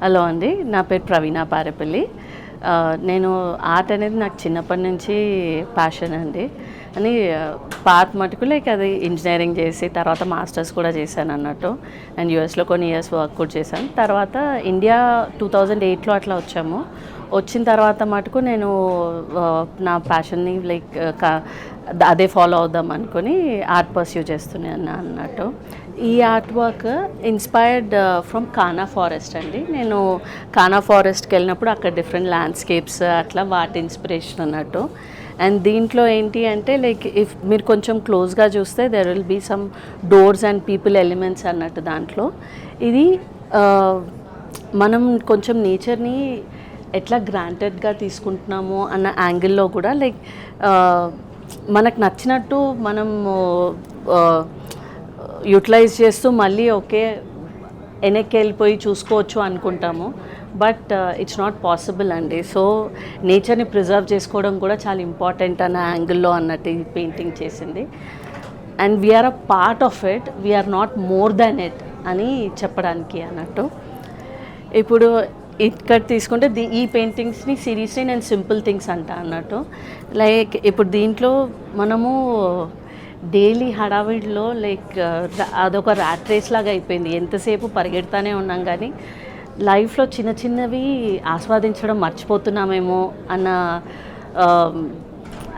Hello అండి, నా పేరు ప్రవీణ పారేపల్లి. నేను ఆర్ట్ అనేది నాకు చిన్నప్పటి నుంచి ప్యాషన్ అండి. అని పార్ట్ మటుకు లైక్ అది ఇంజనీరింగ్ చేసి తర్వాత మాస్టర్స్ కూడా చేశాను అన్నట్టు. అండ్ యూఎస్లో కొన్ని ఇయర్స్ వర్క్ కూడా చేశాను. తర్వాత ఇండియా 2008లో అట్లా వచ్చాము. వచ్చిన తర్వాత మటుకు నేను నా ప్యాషన్ని లైక్ అదే ఫాలో అవుదాం అనుకొని ఆర్ట్ పర్స్యూ చేస్తున్నాను అన్నట్టు. ఈ ఆర్ట్ వర్క్ ఇన్స్పైర్డ్ ఫ్రమ్ కానా ఫారెస్ట్ అండి. నేను కానా ఫారెస్ట్కి వెళ్ళినప్పుడు అక్కడ డిఫరెంట్ ల్యాండ్స్కేప్స్ అట్లా వాటి ఇన్స్పిరేషన్ అన్నట్టు. అండ్ దీంట్లో ఏంటి అంటే లైక్ ఇఫ్ మీరు కొంచెం క్లోజ్గా చూస్తే there will be some doors and people elements అన్నట్టు దాంట్లో. ఇది మనం కొంచెం నేచర్ని ఎట్లా గ్రాంటెడ్గా తీసుకుంటున్నాము అన్న యాంగిల్లో కూడా లైక్ మనకు నచ్చినట్టు మనము యూటిలైజ్ చేస్తూ మళ్ళీ ఓకే వెనక్కి వెళ్ళిపోయి చూసుకోవచ్చు అనుకుంటాము. బట్ ఇట్స్ నాట్ పాసిబుల్ అండి. సో నేచర్ని ప్రిజర్వ్ చేసుకోవడం కూడా చాలా ఇంపార్టెంట్ అన్న యాంగిల్లో అన్నట్టు ఈ పెయింటింగ్ చేసింది. And we are a part of it, we are not more than it అని చెప్పడానికి అన్నట్టు. ఇప్పుడు ఇక్కడ తీసుకుంటే ఈ పెయింటింగ్స్ని సిరీస్ని నేను సింపుల్ థింగ్స్ అంటా అన్నట్టు. లైక్ ఇప్పుడు దీంట్లో మనము డైలీ హడావిడిలో లైక్ అదొక ర్యాట్ రేస్ లాగా అయిపోయింది. ఎంతసేపు పరిగెడతానే ఉన్నాం కానీ లైఫ్లో చిన్న చిన్నవి ఆస్వాదించడం మర్చిపోతున్నామేమో అన్న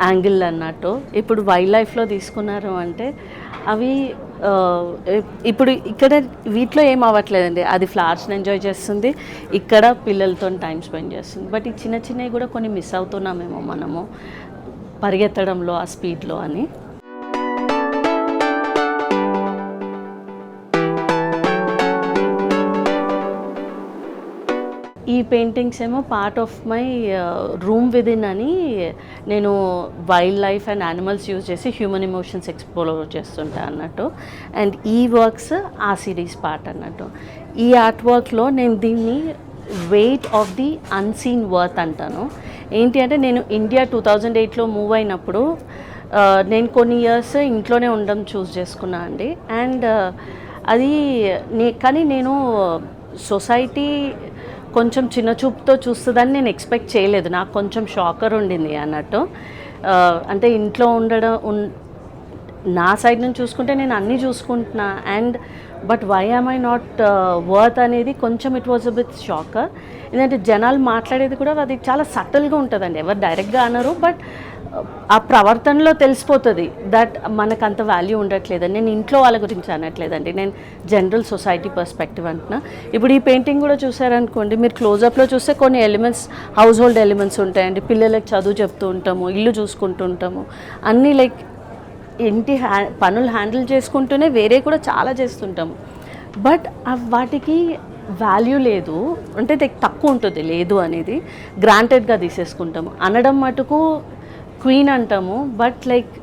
యాంగిల్ అన్నట్టు. ఇప్పుడు వైల్డ్ లైఫ్లో తీసుకున్నారు అంటే అవి ఇప్పుడు ఇక్కడ వీటిలో ఏం అవ్వట్లేదండి. అది ఫ్లవర్స్ని ఎంజాయ్ చేస్తుంది, ఇక్కడ పిల్లలతో టైం స్పెండ్ చేస్తుంది. బట్ ఈ చిన్న చిన్నవి కూడా కొన్ని మిస్ అవుతున్నామేమో మనము పరిగెత్తడంలో ఆ స్పీడ్లో అని. ఈ పెయింటింగ్స్ ఏమో part of my room within అని నేను wild life and animals use చేసి హ్యూమన్ ఎమోషన్స్ ఎక్స్ప్లోర్ చేస్తుంటా అన్నట్టు. అండ్ ఈ వర్క్స్ ఆ సిరీస్ పార్ట్ అన్నట్టు. ఈ ఆర్ట్ వర్క్లో నేను దీన్ని weight of the unseen worth అంటాను. ఏంటి అంటే నేను ఇండియా 2008లో మూవ్ అయినప్పుడు నేను కొన్ని ఇయర్స్ ఇంట్లోనే ఉండడం చూస్ చేసుకున్నా అండి. అండ్ అది కానీ నేను సొసైటీ కొంచెం చిన్న చూపుతో చూస్తుందని నేను ఎక్స్పెక్ట్ చేయలేదు. నాకు కొంచెం షాకర్ ఉండింది అన్నట్టు. అంటే ఇంట్లో ఉండడం నా సైడ్ నుంచి చూసుకుంటే నేను అన్నీ చూసుకుంటున్నా. And but why am I not worth అనేది కొంచెం it was a bit shocker. ఎందుకంటే జనాలు మాట్లాడేది కూడా అది చాలా సటిల్గా ఉంటుందండి. ఎవరు డైరెక్ట్గా అనరు, బట్ ఆ ప్రవర్తనలో తెలిసిపోతుంది దట్ మనకు అంత వాల్యూ ఉండట్లేదని. నేను ఇంట్లో వాళ్ళ గురించి అనట్లేదండి, నేను జనరల్ సొసైటీ పర్స్పెక్టివ్ అంటున్నా. ఇప్పుడు ఈ పెయింటింగ్ కూడా చూసారనుకోండి, మీరు క్లోజప్లో చూస్తే కొన్ని ఎలిమెంట్స్, హౌస్ హోల్డ్ ఎలిమెంట్స్ ఉంటాయండి. పిల్లలకి చదువు చెప్తూ ఉంటాము, ఇల్లు చూసుకుంటూ ఉంటాము, అన్నీ లైక్ ఇంటి పనులు హ్యాండిల్ చేసుకుంటూనే వేరే కూడా చాలా చేస్తుంటాము. బట్ వాటికి వాల్యూ లేదు, అంటే తక్కువ ఉంటుంది, లేదు అనేది గ్రాంటెడ్గా తీసేసుకుంటాము. అనడం మటుకు క్వీన్ అంటాము, బట్ లైక్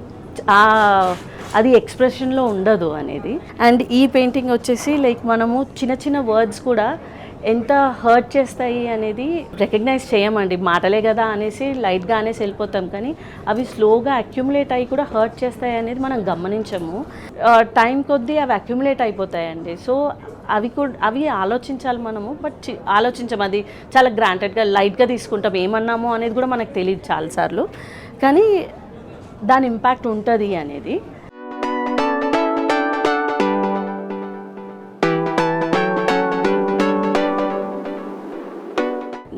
అది ఎక్స్ప్రెషన్లో ఉండదు అనేది. అండ్ ఈ పెయింటింగ్ వచ్చేసి లైక్ మనము చిన్న చిన్న వర్డ్స్ కూడా ఎంత హర్ట్ చేస్తాయి అనేది రికగ్నైజ్ చేయమండి. మాటలే కదా అనేసి లైట్గా అనేసి వెళ్ళిపోతాం, కానీ అవి స్లోగా అక్యుములేట్ అయ్యి కూడా హర్ట్ చేస్తాయి అనేది మనం గమనించము. టైం కొద్దీ అవి అక్యుములేట్ అయిపోతాయండి. సో అవి ఆలోచించాలి మనము, బట్ ఆలోచించము. అది చాలా గ్రాంటెడ్గా లైట్గా తీసుకుంటాం. ఏమన్నామో అనేది కూడా మనకు తెలియదు చాలాసార్లు, కానీ దాని ఇంపాక్ట్ ఉంటుంది అనేది.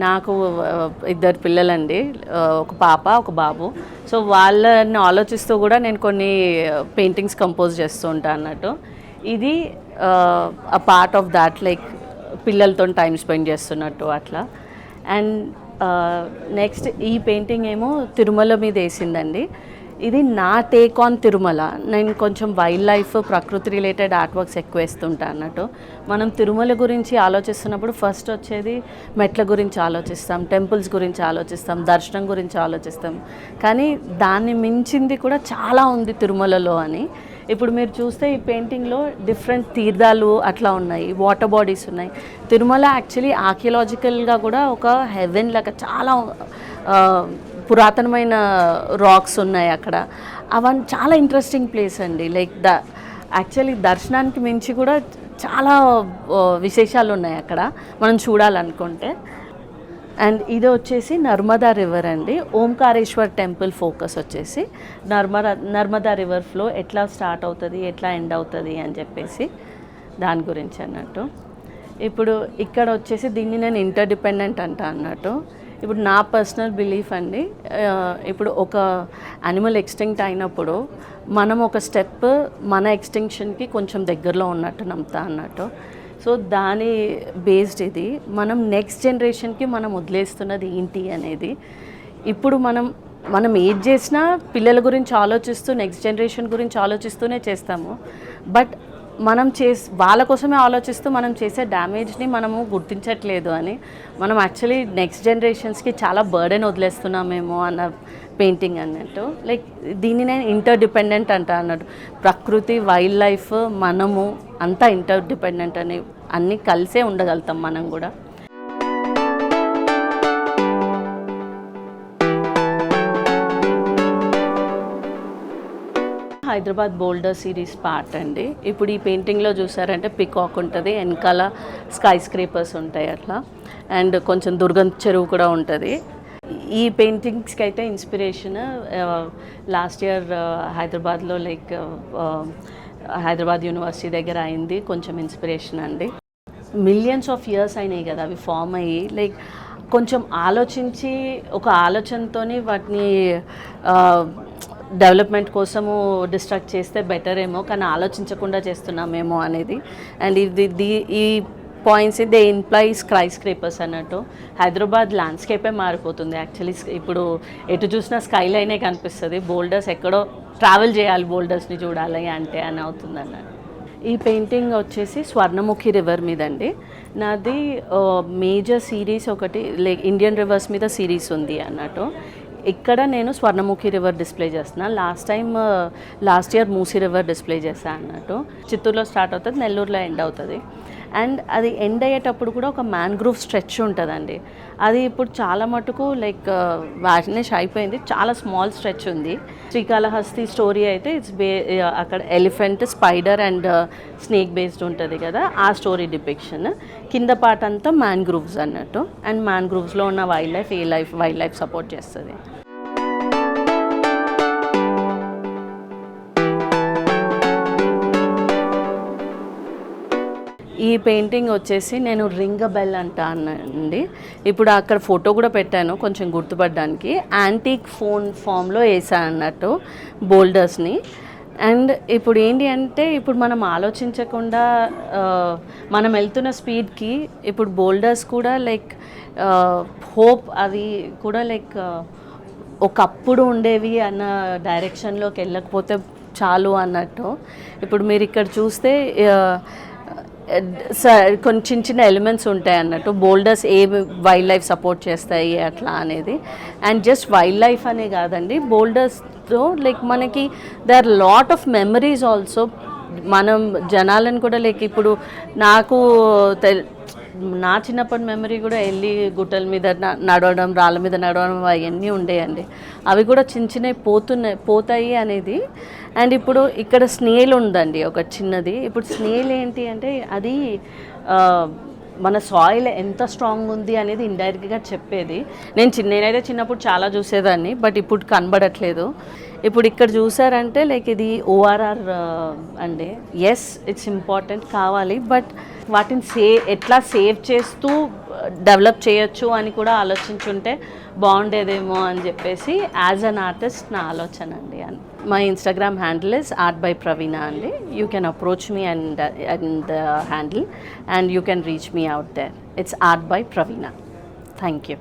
నాకు ఇద్దరు పిల్లలండి, ఒక పాప ఒక బాబు. సో వాళ్ళని ఆలోచిస్తూ కూడా నేను కొన్ని పెయింటింగ్స్ కంపోజ్ చేస్తూ ఉంటాను అన్నట్టు. ఇది అ పార్ట్ ఆఫ్ దాట్, లైక్ పిల్లలతో టైం స్పెండ్ చేస్తున్నట్టు అట్లా. అండ్ నెక్స్ట్ ఈ పెయింటింగ్ ఏమో తిరుమల మీద వేసిందండి. ఇది నా టేక్ ఆన్ తిరుమల. నేను కొంచెం వైల్డ్ లైఫ్, ప్రకృతి రిలేటెడ్ ఆర్ట్ వర్క్స్ ఎక్కువ వేస్తుంటా అన్నట్టు. మనం తిరుమల గురించి ఆలోచిస్తున్నప్పుడు ఫస్ట్ వచ్చేది మెట్ల గురించి ఆలోచిస్తాం, టెంపుల్స్ గురించి ఆలోచిస్తాం, దర్శనం గురించి ఆలోచిస్తాం. కానీ దాన్ని మించింది కూడా చాలా ఉంది తిరుమలలో అని. ఇప్పుడు మీరు చూస్తే ఈ పెయింటింగ్లో డిఫరెంట్ తీర్థాలు అట్లా ఉన్నాయి, వాటర్ బాడీస్ ఉన్నాయి. తిరుమల యాక్చువల్లీ ఆర్కియలాజికల్గా కూడా ఒక హెవెన్ లాగా చాలా పురాతనమైన రాక్స్ ఉన్నాయి అక్కడ. అవన్నీ చాలా ఇంట్రెస్టింగ్ ప్లేస్ అండి. లైక్ యాక్చువల్లీ దర్శనానికి మించి కూడా చాలా విశేషాలు ఉన్నాయి అక్కడ మనం చూడాలనుకుంటే. అండ్ ఇది వచ్చేసి నర్మదా రివర్ అండి. ఓంకారేశ్వర్ టెంపుల్ ఫోకస్ వచ్చేసి నర్మదా రివర్ ఫ్లో ఎట్లా స్టార్ట్ అవుతుంది, ఎట్లా ఎండ్ అవుతుంది అని చెప్పేసి దాని గురించి అన్నట్టు. ఇప్పుడు ఇక్కడ వచ్చేసి దీన్ని నేను ఇంటర్డిపెండెంట్ అన్నట్టు. ఇప్పుడు నా పర్సనల్ బిలీఫ్ అండి, ఇప్పుడు ఒక యానిమల్ ఎక్స్టింక్ట్ అయినప్పుడు మనం ఒక స్టెప్ మన ఎక్స్టింక్షన్కి కొంచెం దగ్గరలో ఉన్నట్టు నమ్ముతా అన్నట్టు. సో దాని బేస్డ్ ఇది మనం నెక్స్ట్ జనరేషన్కి మనం వదిలేస్తున్నది ఏంటి అనేది. ఇప్పుడు మనం ఏది చేసినా పిల్లల గురించి ఆలోచిస్తూ నెక్స్ట్ జనరేషన్ గురించి ఆలోచిస్తూనే చేస్తాము. బట్ వాళ్ళ కోసమే ఆలోచిస్తూ మనం చేసే డ్యామేజ్ని మనము గుర్తించట్లేదు అని, మనం యాక్చువల్లీ నెక్స్ట్ జనరేషన్స్కి చాలా బర్డెన్ వదిలేస్తున్నామేమో అన్న పెయింటింగ్ అన్నట్టు. లైక్ దీన్ని నేను ఇంటర్డిపెండెంట్ అన్నట్టు. ప్రకృతి, వైల్డ్ లైఫ్, మనము అంతా ఇంటర్డిపెండెంట్ అని అన్నీ కలిసే ఉండగలుగుతాం మనం కూడా. హైదరాబాద్ బోల్డర్ సిరీస్ పార్ట్ అండి. ఇప్పుడు ఈ పెయింటింగ్లో చూసారంటే పికాక్ ఉంటుంది, వెనకాల స్కై స్క్రేపర్స్ ఉంటాయి అట్లా, అండ్ కొంచెం దుర్గం చెరువు కూడా ఉంటుంది. ఈ పెయింటింగ్స్కి అయితే ఇన్స్పిరేషన్ లాస్ట్ ఇయర్ హైదరాబాద్లో లైక్ హైదరాబాద్ యూనివర్సిటీ దగ్గర అయింది కొంచెం ఇన్స్పిరేషన్ అండి. మిలియన్స్ ఆఫ్ ఇయర్స్ అయినాయి కదా అవి ఫామ్ అయ్యి. లైక్ కొంచెం ఆలోచించి ఒక ఆలోచనతోని వాటిని డెవలప్మెంట్ కోసము డిస్ట్రాక్ట్ చేస్తే బెటర్ ఏమో, కానీ ఆలోచించకుండా చేస్తున్నామేమో అనేది. అండ్ ఈ points they imply sky scrapers అన్నట్టు. హైదరాబాద్ ల్యాండ్స్కేపే మారిపోతుంది యాక్చువల్లీ. ఇప్పుడు ఎటు చూసినా స్కై లైనే కనిపిస్తుంది. బోల్డర్స్ ఎక్కడో ట్రావెల్ చేయాలి బోల్డర్స్ని చూడాలి అంటే అని అవుతుంది అన్నట్టు. ఈ పెయింటింగ్ వచ్చేసి స్వర్ణముఖి రివర్ మీద అండి. నాది మేజర్ సిరీస్ ఒకటి లైక్ ఇండియన్ రివర్స్ మీద సిరీస్ ఉంది అన్నట్టు. ఇక్కడ నేను స్వర్ణముఖి రివర్ డిస్ప్లే చేస్తున్నాను. Last year Musi river display చేశాను అన్నట్టు. చిత్తూరులో స్టార్ట్ అవుతుంది, నెల్లూరులో ఎండ్ అవుతుంది. అండ్ అది ఎండ్ అయ్యేటప్పుడు కూడా ఒక మ్యాంగ్రూవ్ స్ట్రెచ్ ఉంటుందండి. అది ఇప్పుడు చాలా మటుకు లైక్ వానిష్ అయిపోయింది, చాలా స్మాల్ స్ట్రెచ్ ఉంది. శ్రీకాళహస్తి స్టోరీ అయితే అక్కడ elephant, spider and snake based ఉంటుంది కదా, ఆ స్టోరీ డిపిక్షన్. కింద పార్ట్ అంతా మ్యాంగ్రూవ్స్ అన్నట్టు. అండ్ మ్యాంగ్రూవ్స్లో ఉన్న వైల్డ్ లైఫ్ సపోర్ట్ చేస్తుంది. ఈ పెయింటింగ్ వచ్చేసి నేను రింగ్ బెల్ అండి. ఇప్పుడు అక్కడ ఫోటో కూడా పెట్టాను కొంచెం గుర్తుపడడానికి. యాంటీక్ ఫామ్లో వేసాను అన్నట్టు బోల్డర్స్ని. అండ్ ఇప్పుడు ఏంటి అంటే ఇప్పుడు మనం ఆలోచించకుండా మనం వెళ్తున్న స్పీడ్కి ఇప్పుడు బోల్డర్స్ కూడా లైక్ హోప్ అవి కూడా లైక్ ఒకప్పుడు ఉండేవి అన్న డైరెక్షన్లోకి వెళ్ళకపోతే చాలు అన్నట్టు. ఇప్పుడు మీరు ఇక్కడ చూస్తే కొన్ని చిన్న ఎలిమెంట్స్ ఉంటాయి అన్నట్టు. బోల్డర్స్ ఏ వైల్డ్ లైఫ్ సపోర్ట్ చేస్తాయి అట్లా అనేది. అండ్ జస్ట్ వైల్డ్ లైఫ్ అనే కాదండి, బోల్డర్స్తో లైక్ మనకి they are lot of memories also. మనం జనాలను కూడా లైక్ ఇప్పుడు నా చిన్నప్పటి మెమరీ కూడా వెళ్ళి గుట్టల మీద నడవడం, రాళ్ళ మీద నడవడం అవన్నీ ఉండేయండి. అవి కూడా చిన్నవి పోతాయి అనేది. అండ్ ఇప్పుడు ఇక్కడ స్నేల్ ఉందండి ఒక చిన్నది. ఇప్పుడు స్నేల్ ఏంటి అంటే అది మన సాయిల్ ఎంత స్ట్రాంగ్ ఉంది అనేది ఇండైరెక్ట్గా చెప్పేది. నేనైతే చిన్నప్పుడు చాలా చూసేదాన్ని, బట్ ఇప్పుడు కనబడట్లేదు. ఇప్పుడు ఇక్కడ చూసారంటే లైక్ ఇది ఓఆర్ఆర్ అండి. ఎస్, ఇట్స్ ఇంపార్టెంట్ కావాలి, బట్ వాటిని ఎట్లా సేవ్ చేస్తూ డెవలప్ చేయొచ్చు అని కూడా ఆలోచించుంటే బాగుండేదేమో అని చెప్పేసి యాజ్ అన్ ఆర్టిస్ట్ నా ఆలోచన అండి. My Instagram handle is art by Praveena అండి. You can approach me and the handle and you can reach me out there. It's art by Praveena. Thank you.